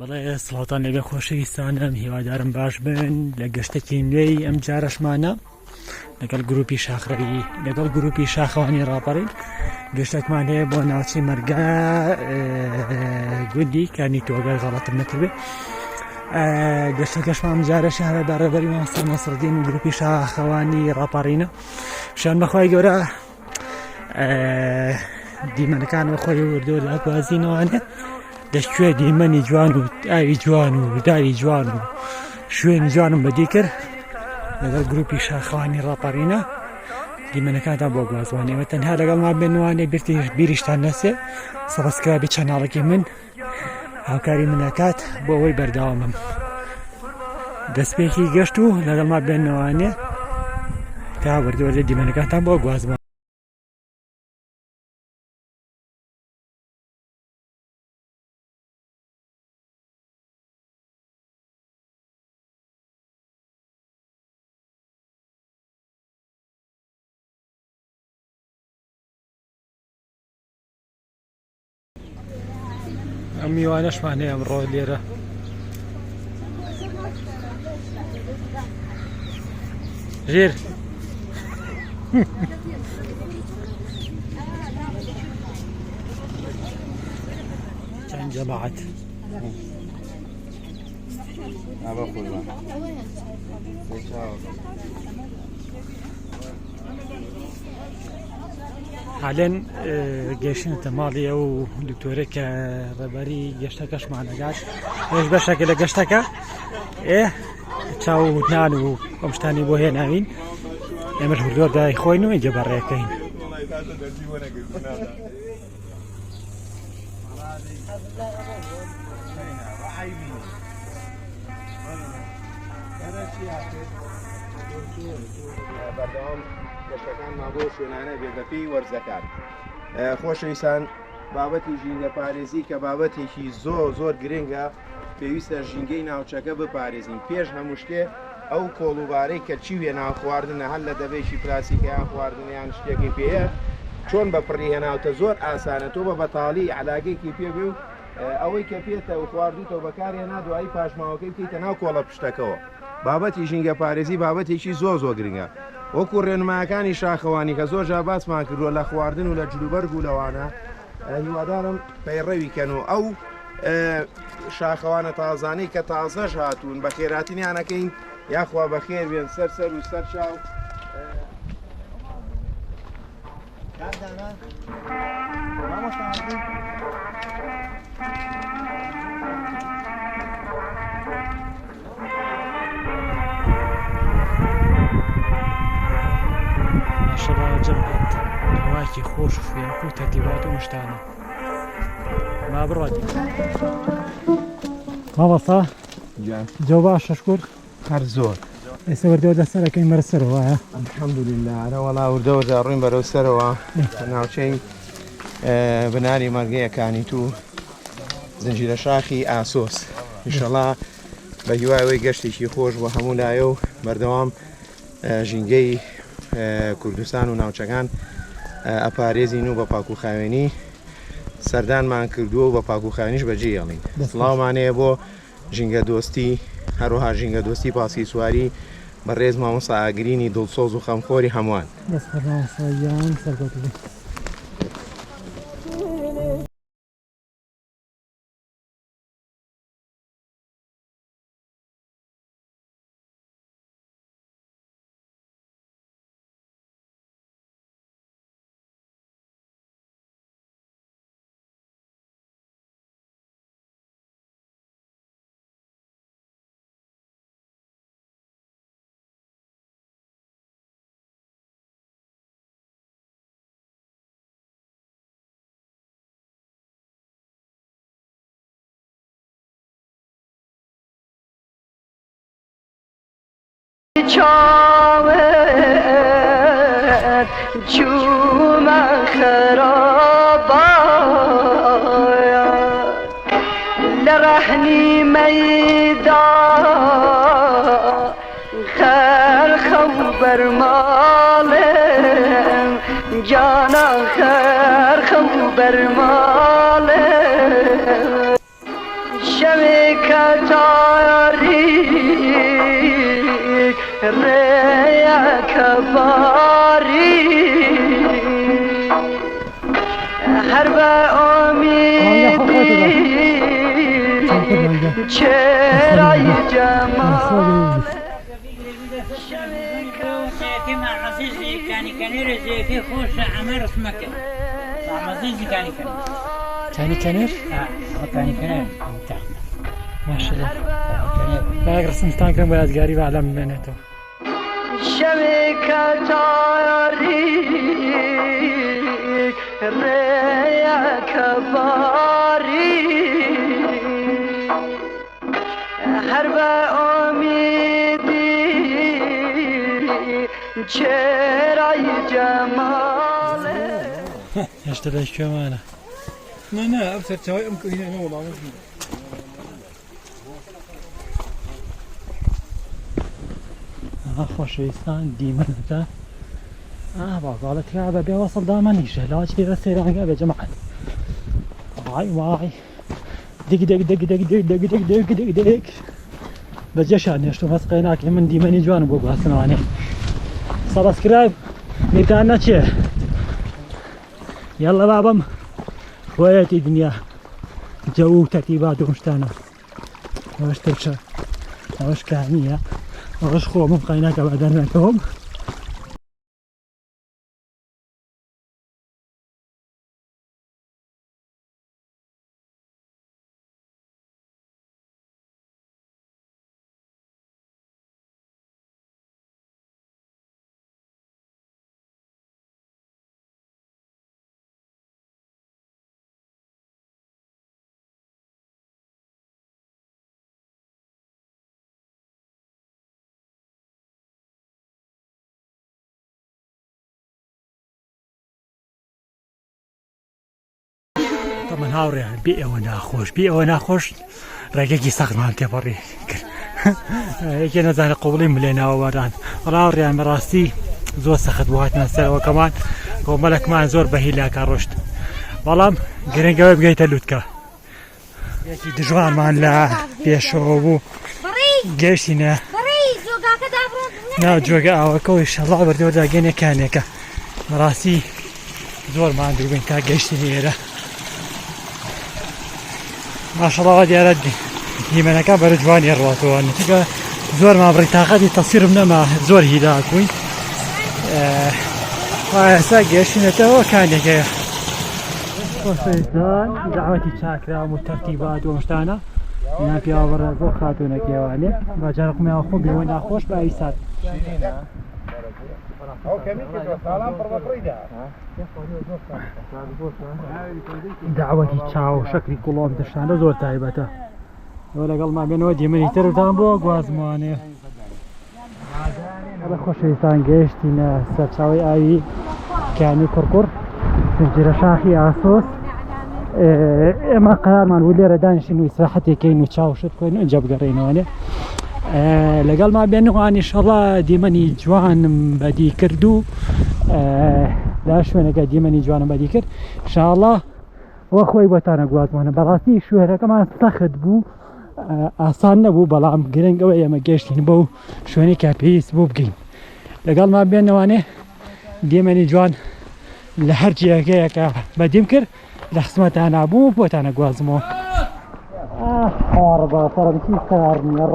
بەڵێ سڵاتان لەبێ خۆشەویستانم، هیوادارم باش بن لە گەشتێکی نوێی ئەم جارەشمانە لەگەڵ گروپی شاخڕەوی لەگەڵ گروپی شاخەوانی ڕاپەڕین. گەشتێکمان هەیە بۆ ناوچەی مەرگا گوندی کانی تۆگەر غەڵەتم نەکردێ. گەشتەکەشمان جارە شارە بەڕێبەری مامۆستا نەسرەدین و گروپی شاخەوانی ڕاپەڕینە. شان بەخوای گەورە دیمەنەکان بەخۆی وردۆ لاگوازینەوانێ دەشتوێ دیمەنی جوان و ئاوی جوان و داری جوان و شوێنی جوانم بەدی کرد لەگەڵ گروپی شاخەوانی ڕاپەڕینە. دیمەنەکانتان بۆ گوازوانەوە تەنها لەگەڵمان بێنوانێ بیریشتان نەسێ سەبسکرایبی چەناڵێکی من هاوکاری منەکات بۆ ئەوەی بەردەوامم دەستپێکی گەشت و لەگەڵمان بێنەوانێ تا وردووە لە دیمەنەکانتان بۆ گوازمان. ئەم میوانەشمان هەیە ئەمڕۆ لێرە ژێر چەند جەماعەت حالێن گەشتنەتە ماڵی ئەو دکتۆرە کە ڕێبەری گەشتەکەشمانەگات هێش بەشێکە لە گەشتەکە چاو نان و ئەم شتانی بۆ هێناوین ئێمەش وردووە دای خۆین و ئینجا بەڕێەکەین. بەردەوام گەشتەکانمان بۆ شوێنانە بێگەپی وەرزەکان. خۆشەویستان، بابەتی ژینگە پارێزی کە بابەتێکی زۆر گرنگە پێویستە ژینگەی ناوچەکە بپارێزین. پێش هەموو شتێ ئەو کۆڵوبارەی کە چی وێناو خواردنە هەر لە دەبێشی پلاسیکیان خواردنیان شتێکی پێەیە چۆن بەپڕی هێناوتە زۆر ئاسانە تۆ بە بەتاڵی علاگەیەکی پێ بێ و ئەوەی کە پێتە و خواردوتەوە بەکارهێنا دوایی پاشماوەکەی بکەیتە ناو کۆڵە پشتەکەەوە. بابەتی ژینگە پارێزی بابەتێکی زۆر گرنگە. وەکو ڕێنمایەکانی شاخەوانی کە زۆر جا باسمان کردووە لە خواردن و لە جلوبەرگ و لەوانە هیوادارم پەیڕەویکەن و ئەو شاخەوانە تازانەی کە تازەش هاتوون بە خێراتینیانەکەین یاخوا بەخێر بێن سەر و سەر چاو. ماشەڵڵا جەمعەت هەواکی خۆش و فێنخ و تەرتیبات و شتانە ما بڕات مامۆستا جۆ باشە شکر هەر زۆر ئێستا وردەوە دەسەرەکەی مەرسەرەوە وایە الحەمدولله ئەرە وەڵا وردەوەدا ڕووین بەرەو سەرەوە ناوچەی بناری مەرگەیەکانی تو زنجیرە شاخی ئاسۆس. ئینشەڵا بە هیوایەوەی گەشتێکی خۆش بۆ هەموو لایە و بەردەوام ژینگەی کوردستان و ناوچەکان ئەپارێزین و بە پاکوخاوێنی سەردانمان کردووە و بە پاکوخاوێنیش بەجێهێڵین. سڵاومانەیە بۆ ژینگە دۆستی هەروەها ژینگە دۆستی پاسکی سواری بەڕێز مامۆستا ئاگرینی دڵسۆز و خەمخۆری هەمووان. چاوت جوم خرابایا لرهنی میدان خرخو برمالم جانا خرخو برمالم شبك تاريك ريك باري حرب أميدي چرای جمال زيكي مع عزيزي كاني كنير زيكي خوش عمر اسمك مع عزيزي كاني كنير كاني كنير؟ كاني كنير ما شاء الله لا رسم تانكم بلاد قريبة على من بيناتهم شبك تاريك ريك باري حرب أميدي چرای جماله يشتغل ايش كمان لا ابصر شوي امكن هنا والله خۆشەویستان دیمەنەتە باڵەتیا بە بێ وەسڵ دامەنیشە لاچ لێرە سەیرانگە بێ جەماعەت وای دگ بەجێشان هێشتۆ مەسقەی ناکەی من دیمەنی جوانم بۆ گواستنەوانێ سەبسکرایب میتان نەچێ یاڵە بابم خۆیەتی دنیا جەو و تەرتیبات و شتانە ئەوەش تێکشە ئەوەش کانیە ئەوەش خۆمم قایناکە بەدەرنەکەوم من هاوڕێیان بێ ئەوە ناخۆش ڕێگەکی سەختمان تێپەڕی کرد یەکێ نەزانە قوڵی ملێ ناوەوەران ڕاوڕێیان بەڕاستی زۆر سەخت بوو هاتنە سەرەوەکەمان کۆمەڵێکمان زۆر بەهیلاکە ڕۆشت بەڵام گرنگەوە بگەیتە لووتکە یەکی دژوانمان لە پێشەوە بوو گەشتینە ناو جۆگە ئاوەکەەوەی شەڵا بەردەوە داگەنێ کانێکە بەڕاستی زۆرمان دووبین تا گەشتینی ئێرە ماشەڵڵاوە دیارە دیمەنەکە بەرە جوانی ڕاتەوە نتیجە زۆرمان بڕی تاقەتی تەسیرم نەما زۆر هیلاک بووین ئێستا گەشتینەتەوە کانێکەیە خۆشەویستان داوەتی چاکرام و تەرتیبات و شتانە یان پیاوەڕە زۆر خاتوونەکەوانێ باجارقمیاوە خۆ بێوە ناخۆش بە ئیسات داوەتی چاو شەکری گوڵۆم دەشتانە زۆر تایبەتە ئەوە لەگەڵمان بێنەوە دیمەنی ترتان بۆ گوازمانێ بە خۆشەویستان گەیشتینە سەرچاوی ئاوی کانی کوڕکوڕ زنجیرە شاخی ئاسۆس ئێمە قەرارمان بوو لێرە دانیشتین و ئیستراحەتێکەین و چاوشت بکەین و ئەنجا بگەڕێنەوەنێ لەگەڵمان بێنەوە ئینشەڵڵا دیمەنی جوانم بەدی کرد و لا شوێنەکە دیمەنی جوانم بەدی کرد ئینشەڵڵا ئەوە خۆی بۆتانە گوازمانە بەڕاستی شوێنەکەمان سەخت بوو ئاسان نەبوو بەڵام گرنگەوە ئێمە گەشتین بۆ شوێنێکە پێویست بوو بگەین لەگەڵمان بێنەوانێ دیمەنی جوان لە هەر جێگەیەکە بەدیم کرد لە خزمەتان نابوو بۆتانە گوازمەوە حاربە فەرەنسی سارنیە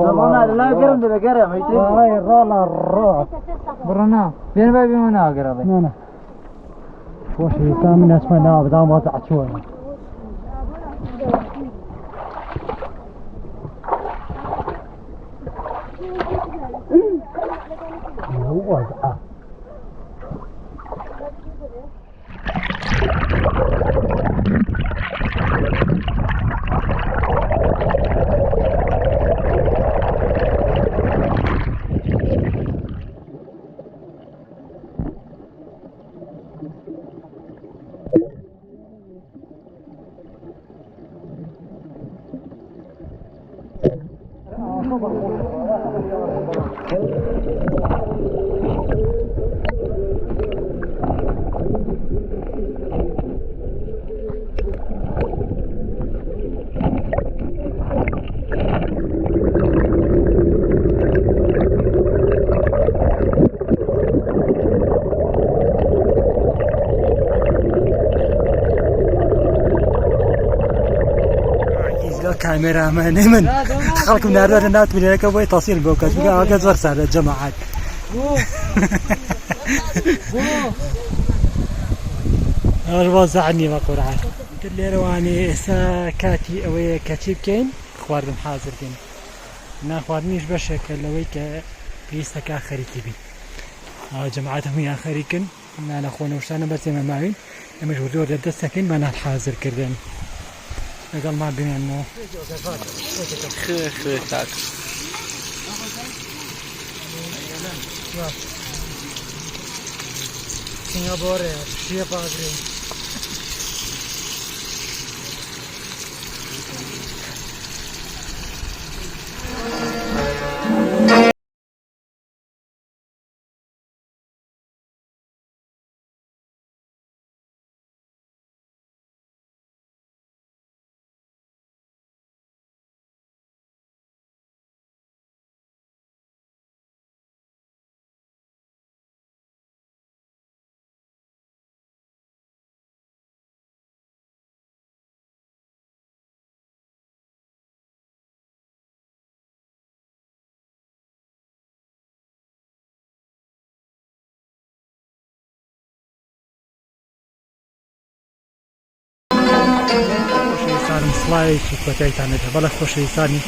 بڕنا بێن بە بێمە ناگەڕێ خۆشەویستان من ئەچمە ناوە بەدام وەزع چۆنە وەزعە كاميراماني من خلق من هذا الناس من هناك بوي تصير بوكس بقى هكذا زرس على الجماعات وزعني بقول عاد اللي رواني ساكاتي أوي كاتيب كين خواردم حاضر كين ناخواردنيش بشكل لوي كريستا كآخري تبي جماعتهم هي آخري كن ما نخونا وشانا بس ما معين مش ودور الدستكين ما نحاضر كردن قال ما بين انه خير تاك سنغافورة شيء باغري خوشویستانم سڵاوێکی کۆتایتان دەدا بەڵێ خۆشەویستانی